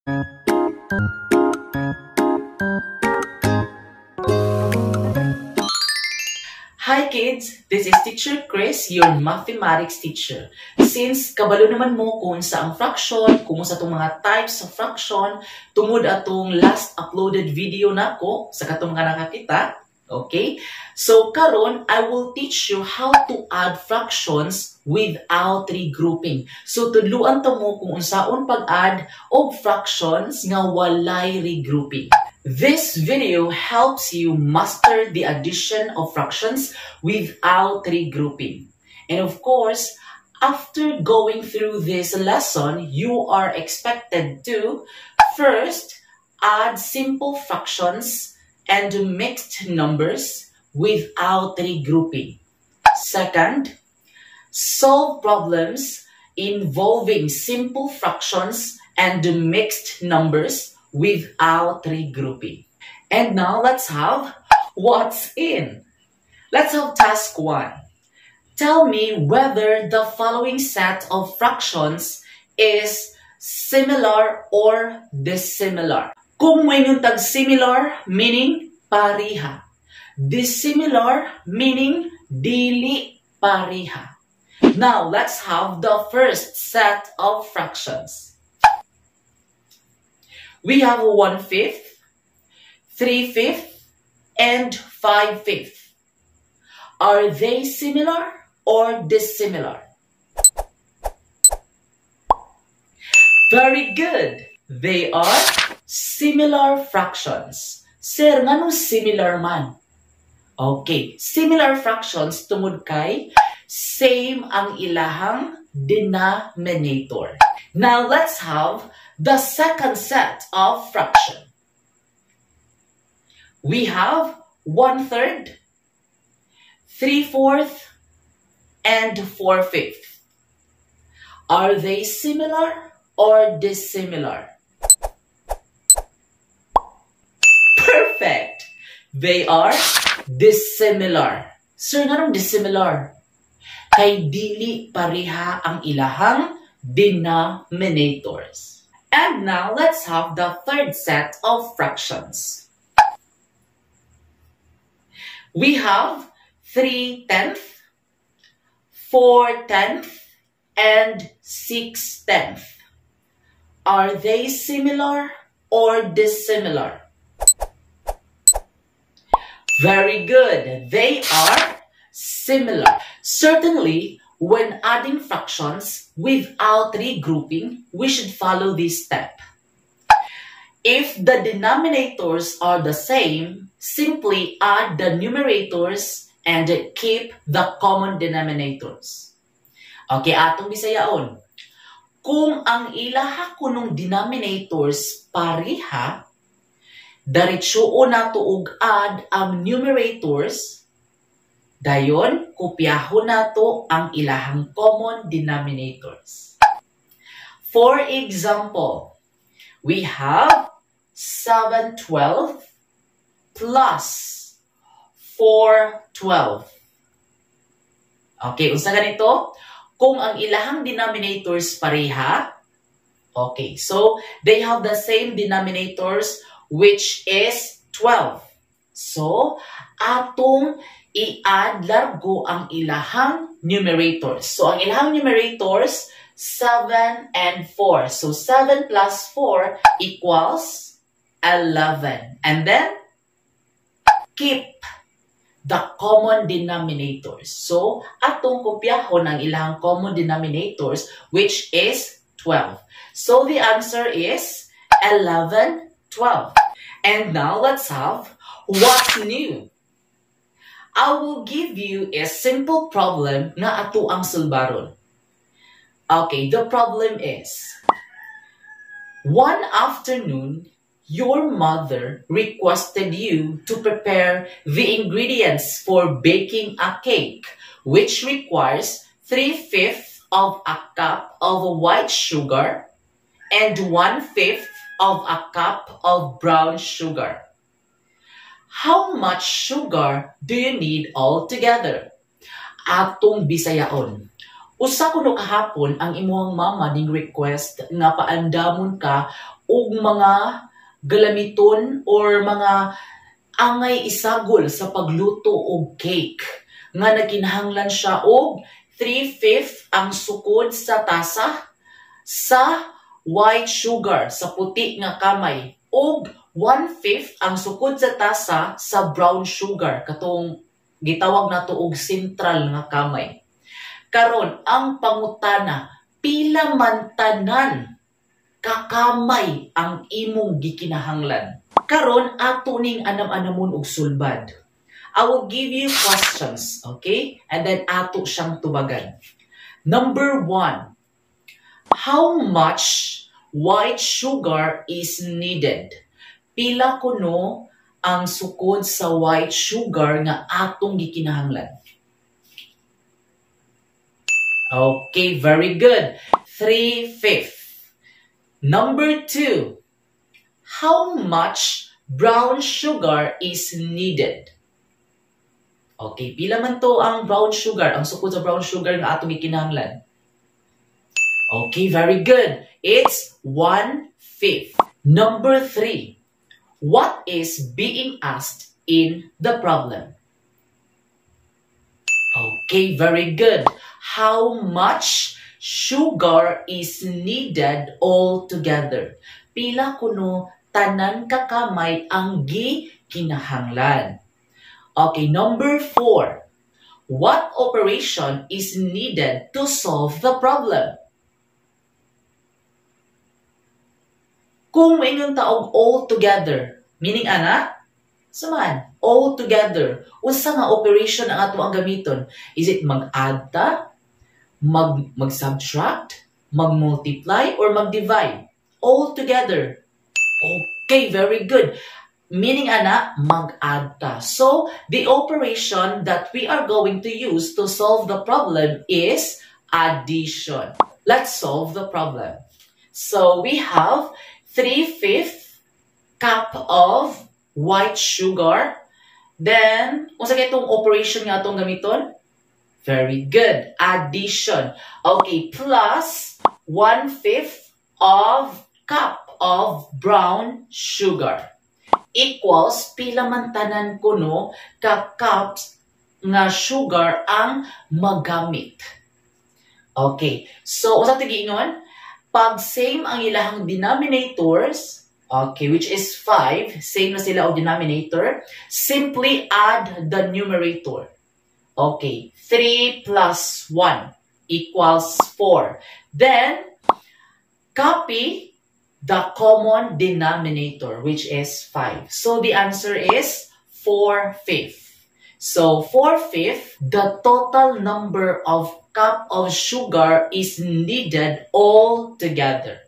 Hi kids! This is Teacher Chris, your mathematics teacher. Since kabalo naman mo kung sa ang fraction, kung sa itong mga types of fraction, tungod atong last uploaded video na ko sa katong mga nakakita, okay? So karon, I will teach you how to add fractions without regrouping. So tudluan to mo kung unsaon pag-add og fractions nga walay regrouping. This video helps you master the addition of fractions without regrouping. And of course, after going through this lesson, you are expected to first add simple fractions and mixed numbers without regrouping. Second, solve problems involving simple fractions and mixed numbers without regrouping. And now let's have what's in. Let's have task 1. Tell me whether the following set of fractions is similar or dissimilar. Kung may tag similar, meaning pariha. Dissimilar, meaning dili pariha. Now let's have the first set of fractions. We have 1/5, 3/5, and 5/5. Are they similar or dissimilar? Very good. They are similar fractions. Sir, nganong similar man? Okay, similar fractions tungod kay same ang ilahang denominator. Now let's have the second set of fraction. We have 1/3, 3/4, and 4/5. Are they similar or dissimilar? Perfect! They are dissimilar. Sir, nganong dissimilar? Kay dili pareha ang ilahang denominators. And now let's have the third set of fractions. We have 3/10, 4/10, and 6/10. Are they similar or dissimilar? Very good. They are similar. Certainly, when adding fractions without regrouping, we should follow this step. If the denominators are the same, simply add the numerators and keep the common denominators. Okay, atong bisayaon. Kung ang ilaha kunong denominators pareha, diretsuon nato og add ang numerators. Dayon, kopyahon nato ang ilahang common denominators. For example, we have 7/12 plus 4/12. Okay, unsa ganito? Kung ang ilahang denominators pareha, okay, so they have the same denominators which is 12. So, atong i-add largo ang ilahang numerators. So, ang ilahang numerators, 7 and 4. So, 7 plus 4 equals 11. And then, keep the common denominators. So, atong kopyahon ang ilahang common denominators, which is 12. So, the answer is 11, 12. And now, let's have what's new. I will give you a simple problem na ato ang sulbaron. Okay, the problem is, one afternoon, your mother requested you to prepare the ingredients for baking a cake, which requires 3/5 of a cup of white sugar and 1/5 of a cup of brown sugar. How much sugar do you need altogether? Atong bisayaon. Usa kuno kahapon ang imuhang mama ning request nga paandamon ka og mga galamiton or mga angay isagol sa pagluto og cake nga naginahanglan siya og 3/5 ang sukod sa tasa sa white sugar sa puti nga kamay og 1/5 ang sukod sa tasa sa brown sugar katong gitawag nato og central nga kamay. Karon ang pangutana, pila man tanan kakamay ang imong gikinahanglan? Karon ato ning anam-anamon og sulbad. I will give you questions, okay? And then ato siyang tubagan. Number 1, how much white sugar is needed? Pila kuno ang sukod sa white sugar nga atong gikinahanglan? Okay, very good. 3/5. Number 2, how much brown sugar is needed? Okay, pila man to ang brown sugar, ang sukod sa brown sugar nga atong gikinahanglan? Okay, very good. It's 1/5. Number 3, what is being asked in the problem? Okay, very good. How much sugar is needed altogether? Pila kuno tanan kakamay ang gikinahanglan? Okay, number 4. What operation is needed to solve the problem? Kung maingon taog all together, meaning ana, saman, all together, unsa nga operation ang ato ang gamiton? Is it mag-add ta, mag-subtract, mag-multiply, or mag-divide? All together. Okay, very good. Meaning ana, mag-add ta. So, the operation that we are going to use to solve the problem is addition. Let's solve the problem. So, we have 3/5 cup of white sugar. Then, unsa kay itong operation nga itong gamiton? Very good. Addition. Okay, plus 1/5 of cup of brown sugar equals pila man tanan kuno ka cups nga sugar ang magamit. Okay, so unsa tigiingon? Pag same ang ilahang denominators, okay, which is 5, same na sila o denominator, simply add the numerator. Okay, 3 plus 1 equals 4. Then, copy the common denominator, which is 5. So, the answer is 4/5. So, 4/5, the total number of cup of sugar is needed all together.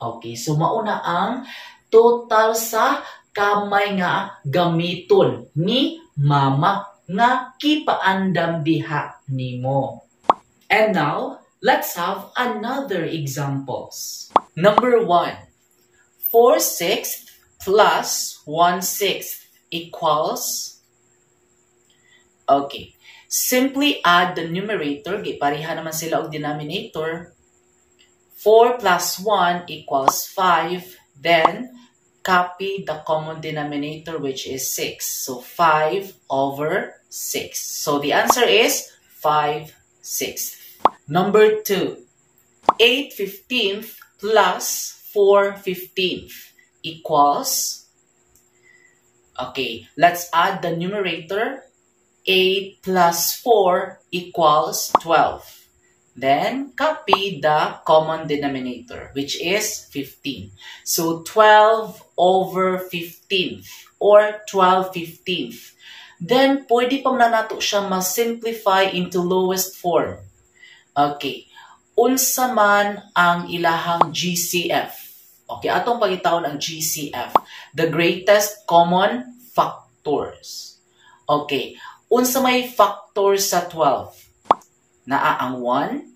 Okay, so mauna ang total sa kamay nga gamiton ni mama nga kipaandam diha nimo. And now, let's have another examples. Number 1, 4/6 plus 1/6 equals, okay, simply add the numerator, gipareha naman sila og denominator. 4 plus 1 equals 5, then copy the common denominator, which is 6. So 5/6. So the answer is 5/6. Number 2, 8/15 plus 4/15 equals, okay, let's add the numerator. 8 plus 4 equals 12. Then, copy the common denominator, which is 15. So, 12/15 or 12/15. Then, pwede pa na nato siya ma-simplify into lowest form. Okay. Unsa man ang ilahang GCF? Okay, atong pagitawon ang GCF. The greatest common factors. Okay. Unsa may factor sa 12? Naa ang 1,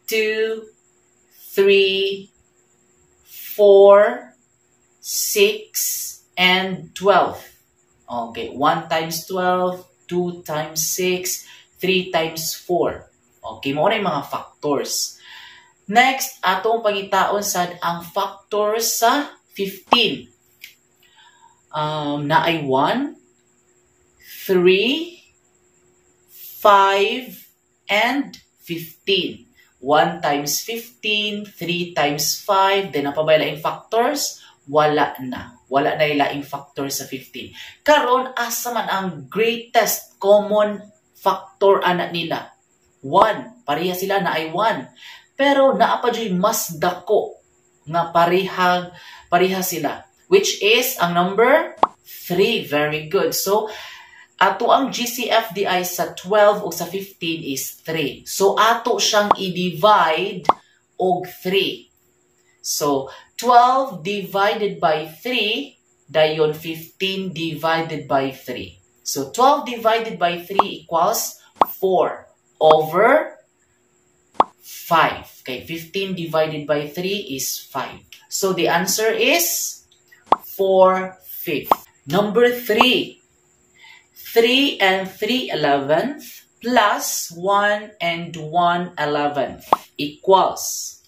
2, 3, 4, 6, and 12. Okay, 1 times 12, 2 times 6, 3 times 4. Okay, mo na yung mga factors. Next, atong pangitaon sad ang factor sa 15. Na ay 1, 3, 5, and 15. 1 times 15, 3 times 5, then apa ba laing factors? Wala na. Wala na ilaing factor sa 15. Karon asa man ang greatest common factor ana nila? 1. Pareha sila na ay 1. Pero naa pa dyan mas dako nga pareha sila. Which is ang number 3. Very good. So, ato ang GCFDI sa 12 o sa 15 is 3. So, ato siyang i-divide og 3. So, 12 divided by 3, dayon 15 divided by 3. So, 12 divided by 3 equals 4 over 5. Okay, 15 divided by 3 is 5. So, the answer is 4/5. Number 3. 3 and 3/11 plus 1 and 1/11 equals.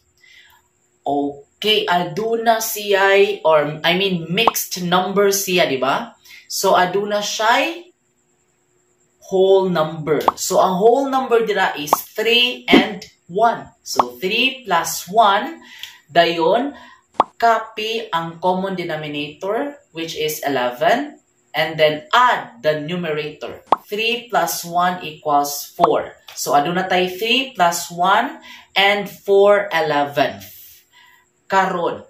Okay, aduna siya'y, or I mean mixed number siya, di ba? So, aduna siya'y whole number. So, ang whole number dira is 3 and 1. So, 3 plus 1, dayon, copy ang common denominator, which is 11, and then add the numerator. 3 plus 1 equals 4. So, aduna tayo 3 plus 1 and 4/11. Karon,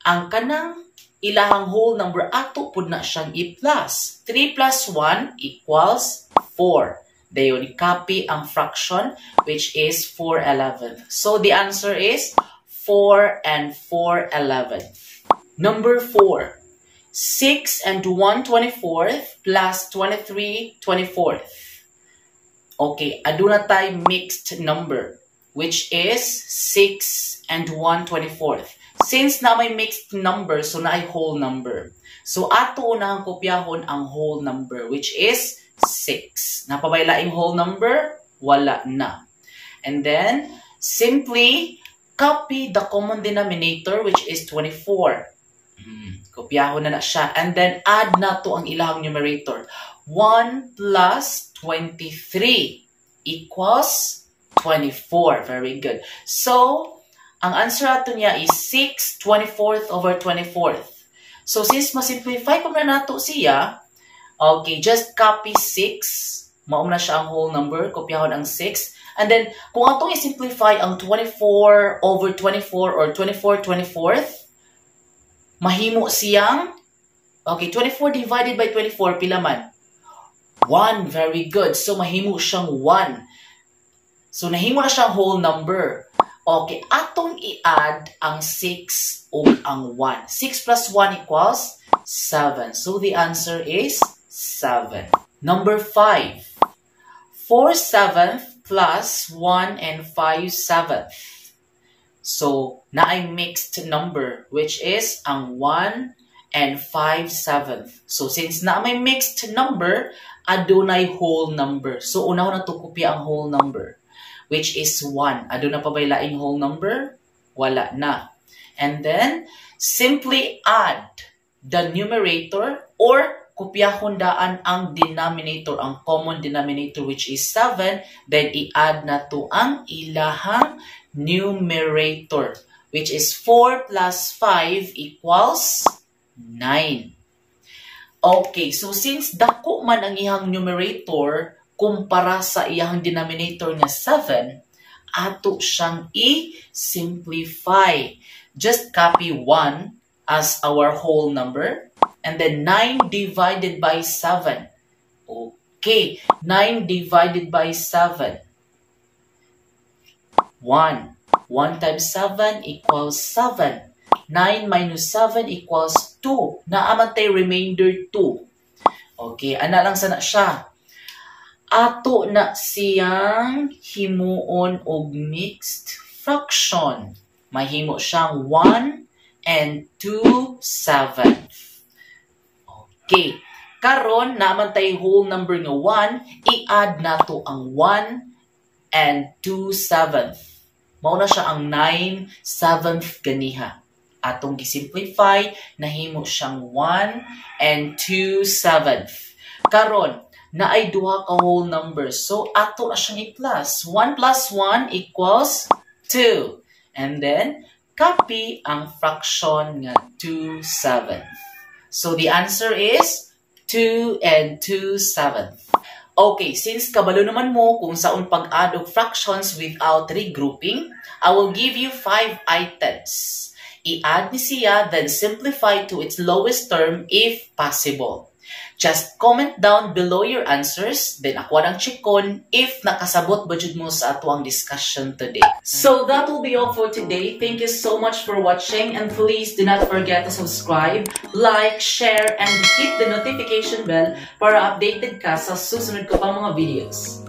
ang kanang ilahang whole number ato pud na siyang i-plus. 3 plus 1 equals 4. Dayon, copy ang fraction, which is 4/11. So, the answer is 4 and 4/11. Number 4. 6 and 1/24 plus 23/24. Okay, aduna tayo mixed number, which is 6 and 1/24. Since na may mixed number, so na ay whole number. So, ato unahang kopyahon ang whole number, which is 6. Napabaylaing whole number? Wala na. And then, simply copy the common denominator, which is 24. Kopyahon na siya. And then, add na to ang ilahang numerator. 1 plus 23 equals 24. Very good. So, ang answer ato niya is 6/24 over 24th. So, since masimplify ko na nato siya, okay, just copy 6. Maum na siya ang whole number. Kopyahon ang 6. And then, kung atong i-simplify ang 24 over 24 or 24/24th, mahimo siyang, okay, 24 divided by 24, pila man? 1. Very good. So, mahimo siyang 1. So, nahimo na siyang whole number. Okay, atong i-add ang 6 o ang 1. 6 plus 1 equals 7. So, the answer is 7. Number 5. 4/7 plus 1 and 5/7. So, na ay mixed number, which is ang 1 and 5/7. So, since na may mixed number, adunay whole number. So, una ko na to kopya ang whole number, which is 1. Aduna pa ba laing whole number? Wala na. And then, simply add the numerator or kopyahon daan ang denominator, ang common denominator, which is 7. Then, i-add na to ang ilahang numerator, which is 4 plus 5 equals 9. Okay, so since dako man ang iyang numerator kumpara sa iyang denominator nga 7, ato siyang i-simplify. Just copy 1 as our whole number, and then 9 divided by 7. Okay, 9 divided by 7. 1. 1 times 7 equals 7. 9 minus 7 equals 2. Naaman tayo remainder 2. Okay, ana lang sana siya. Ato na siyang himuon og mixed fraction. Mahimo siyang 1 and 2/7. Okay, karon naman tayo whole number nga 1, i-add nato ang 1 and 2/7. Mauna siya ang 9/7 ganiha. Atong gisimplify, nahimo siyang 1 and 2/7. Karon, naay duha ka whole numbers. So, ato na siyang i-plus. 1 plus 1 equals 2. And then, copy ang fraction nga 2/7. So, the answer is 2 and 2/7. Okay, since kabalo naman mo kung saon pag-add og fractions without regrouping, I will give you 5 items. I-add ni siya, then simplify to its lowest term if possible. Just comment down below your answers, then ako nang chikon if nakasabot ba jud mo sa ato ang discussion today. So that will be all for today. Thank you so much for watching, and please do not forget to subscribe, like, share, and hit the notification bell para updated ka sa susunod ko pang mga videos.